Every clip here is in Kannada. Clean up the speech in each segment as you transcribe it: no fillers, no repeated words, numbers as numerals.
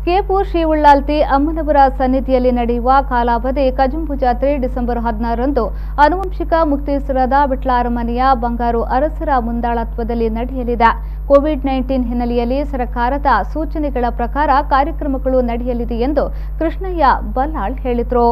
ಕೆಪು ಶ್ರೀ ಉಳ್ಳಾಲ್ತಿ ಅಮ್ಮನವರ ಸನ್ನಿಧಿಯಲ್ಲಿ ನಡೆಯುವ ಕಾಲಾವಧಿ ಕಜಂಬು ಜಾತ್ರೆ ಡಿಸೆಂಬರ್ 16ರಂದು ಆನುವಂಶಿಕ ಮುಕ್ತೇಶ್ವರದ ವಿಟ್ಲಾರಮನೆಯ ಬಂಗಾರು ಅರಸರ ಮುಂದಾಳತ್ವದಲ್ಲಿ ನಡೆಯಲಿದೆ. ಕೋವಿಡ್-19 ಹಿನ್ನೆಲೆಯಲ್ಲಿ ಸರ್ಕಾರದ ಸೂಚನೆಗಳ ಪ್ರಕಾರ ಕಾರ್ಯಕ್ರಮಗಳು ನಡೆಯಲಿದೆ ಎಂದು ಕೃಷ್ಣಯ್ಯ ಬಲ್ಲಾಳ್ ಹೇಳಿದರು.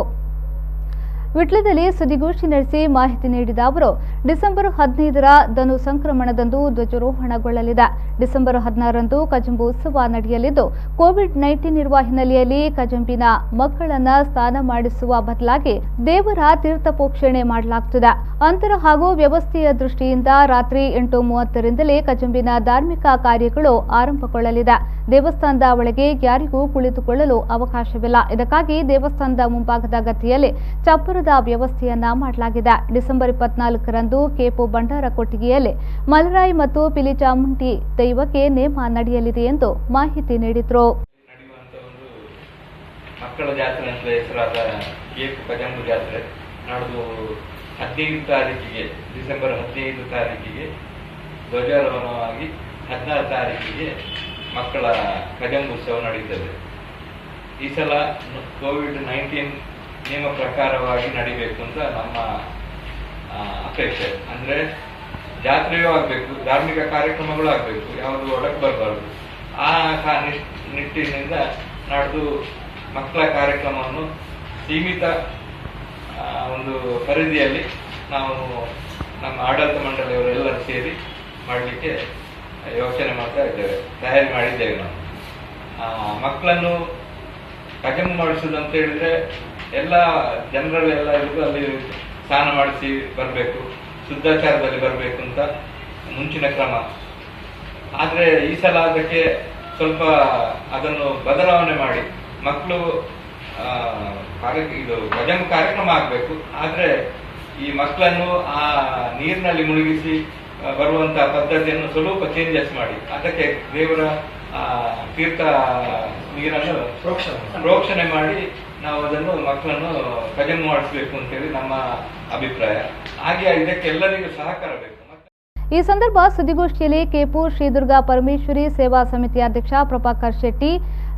ವಿಟ್ಲದಲ್ಲಿ ಸುದ್ದಿಗೋಷ್ಠಿ ನಡೆಸಿ ಮಾಹಿತಿ ನೀಡಿದ ಅವರು, ಡಿಸೆಂಬರ್ 15ರ ಧನು ಸಂಕ್ರಮಣದಂದು ಧ್ವಜಾರೋಹಣಗೊಳ್ಳಲಿದೆ. ಡಿಸೆಂಬರ್ 16ರಂದು ಕಜಂಬು ಉತ್ಸವ ನಡೆಯಲಿದ್ದು, ಕೋವಿಡ್-19 ಇರುವ ಹಿನ್ನೆಲೆಯಲ್ಲಿ ಕಜಂಬಿನ ಮಕ್ಕಳನ್ನ ಸ್ನಾನ ಮಾಡಿಸುವ ಬದಲಾಗಿ ದೇವರ ತೀರ್ಥಪೋಕ್ಷಣೆ ಮಾಡಲಾಗುತ್ತಿದೆ. ಅಂತರ ಹಾಗೂ ವ್ಯವಸ್ಥೆಯ ದೃಷ್ಟಿಯಿಂದ ರಾತ್ರಿ 8:30ರಿಂದಲೇ ಕಜಂಬಿನ ಧಾರ್ಮಿಕ ಕಾರ್ಯಗಳು ಆರಂಭಗೊಳ್ಳಲಿದೆ. ದೇವಸ್ಥಾನದ ಒಳಗೆ ಯಾರಿಗೂ ಕುಳಿತುಕೊಳ್ಳಲು ಅವಕಾಶವಿಲ್ಲ. ಇದಕ್ಕಾಗಿ ದೇವಸ್ಥಾನದ ಮುಂಭಾಗದ ಗದ್ದೆಯಲ್ಲಿ ಚಪ್ಪರದ ವ್ಯವಸ್ಥೆಯನ್ನ ಮಾಡಲಾಗಿದೆ. ಡಿಸೆಂಬರ್ 24ರಂದು ಕೆಪು ಭಂಡಾರ ಕೊಟ್ಟಿಗೆಯಲ್ಲಿ ಮಲರಾಯಿ ಮತ್ತು ಪಿಲಿಚಾಮುಂಡಿ ದೈವಕ್ಕೆ ನೇಮ ನಡೆಯಲಿದೆ ಎಂದು ಮಾಹಿತಿ ನೀಡಿದರು. ಮಕ್ಕಳ ಜಾತ್ರೆ ಅಂತ ಹೆಸರಾದ ಕೆಪು ಕಜಂಬು ಜಾತ್ರೆ ನಾಡ್ದು 15 ತಾರೀಕಿಗೆ ಡಿಸೆಂಬರ್ 15 ತಾರೀಕಿಗೆ ಧ್ವಜಾರೋಹಣವಾಗಿ 16 ತಾರೀಕಿಗೆ ಮಕ್ಕಳ ಕಜಂಬು ಉತ್ಸವ ನಡೆಯುತ್ತದೆ. ಈ ಸಲ ಕೋವಿಡ್-19 ನಿಯಮ ಪ್ರಕಾರವಾಗಿ ನಡಿಬೇಕು ಅಂತ ನಮ್ಮ ಅಪೇಕ್ಷೆ. ಅಂದ್ರೆ ಜಾತ್ರೆಯೂ ಆಗಬೇಕು, ಧಾರ್ಮಿಕ ಕಾರ್ಯಕ್ರಮಗಳು ಆಗಬೇಕು, ಯಾವುದು ಒಳಗೆ ಬರಬಾರ್ದು. ಆ ನಿಟ್ಟಿನಿಂದ ನಾಡ್ದು ಮಕ್ಕಳ ಕಾರ್ಯಕ್ರಮವನ್ನು ಸೀಮಿತ ಒಂದು ಪರಿಧಿಯಲ್ಲಿ ನಾವು ನಮ್ಮ ಆಡಳಿತ ಮಂಡಳಿಯವರೆಲ್ಲರೂ ಸೇರಿ ಮಾಡಲಿಕ್ಕೆ ಯೋಚನೆ ಮಾಡ್ತಾ ಇದ್ದೇವೆ, ತಯಾರಿ ಮಾಡಿದ್ದೇವೆ. ನಾವು ಮಕ್ಕಳನ್ನು ಕಜಂಬು ಮಾಡಿಸುವುದು ಅಂತ ಹೇಳಿದ್ರೆ ಎಲ್ಲ ಜನರಲ್ಲೆಲ್ಲ ಇರುವುದು ಅಲ್ಲಿ ಸ್ನಾನ ಮಾಡಿಸಿ ಬರಬೇಕು, ಶುದ್ಧಾಚಾರದಲ್ಲಿ ಬರಬೇಕು ಅಂತ ಮುಂಚಿನ ಕ್ರಮ. ಆದರೆ ಈ ಸಲ ಅದಕ್ಕೆ ಸ್ವಲ್ಪ ಅದನ್ನು ಬದಲಾವಣೆ ಮಾಡಿ ಮಕ್ಕಳು ಇದು ಕಜಂಬು ಕಾರ್ಯಕ್ರಮ ಆಗಬೇಕು, ಆದರೆ ಈ ಮಕ್ಕಳನ್ನು ಆ ನೀರಿನಲ್ಲಿ ಮುಳುಗಿಸಿ ಬರುವಂತಹ ಪದ್ಧತಿಯನ್ನು ಸ್ವಲ್ಪ ಚೇಂಜಸ್ ಮಾಡಿ ಅದಕ್ಕೆ ದೇವರ ತೀರ್ಥ ನೀರನ್ನು ಪ್ರೋಕ್ಷಣೆ ಮಾಡಿ ನಾವು ಅದನ್ನು ಮಕ್ಕಳನ್ನು ಕಜಂಬು ಮಾಡಿಸಬೇಕು ಅಂತೇಳಿ ನಮ್ಮ ಅಭಿಪ್ರಾಯ. ಹಾಗೆ ಇದಕ್ಕೆಲ್ಲರಿಗೂ ಸಹಕಾರ ಬೇಕು. ಈ ಸಂದರ್ಭ ಸುದ್ದಿಗೋಷ್ಠಿಯಲ್ಲಿ ಕೆಪು ಶ್ರೀ ದುರ್ಗಾ ಪರಮೇಶ್ವರಿ ಸೇವಾ ಸಮಿತಿ ಅಧ್ಯಕ್ಷ ಪ್ರಭಾಕರ್ ಶೆಟ್ಟಿ,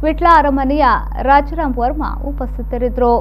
ವಿಟ್ಲ ಅರಮನೆಯ ರಾಜಾರಾಮ್ ವರ್ಮಾ ಉಪಸ್ಥಿತರಿದ್ದರು.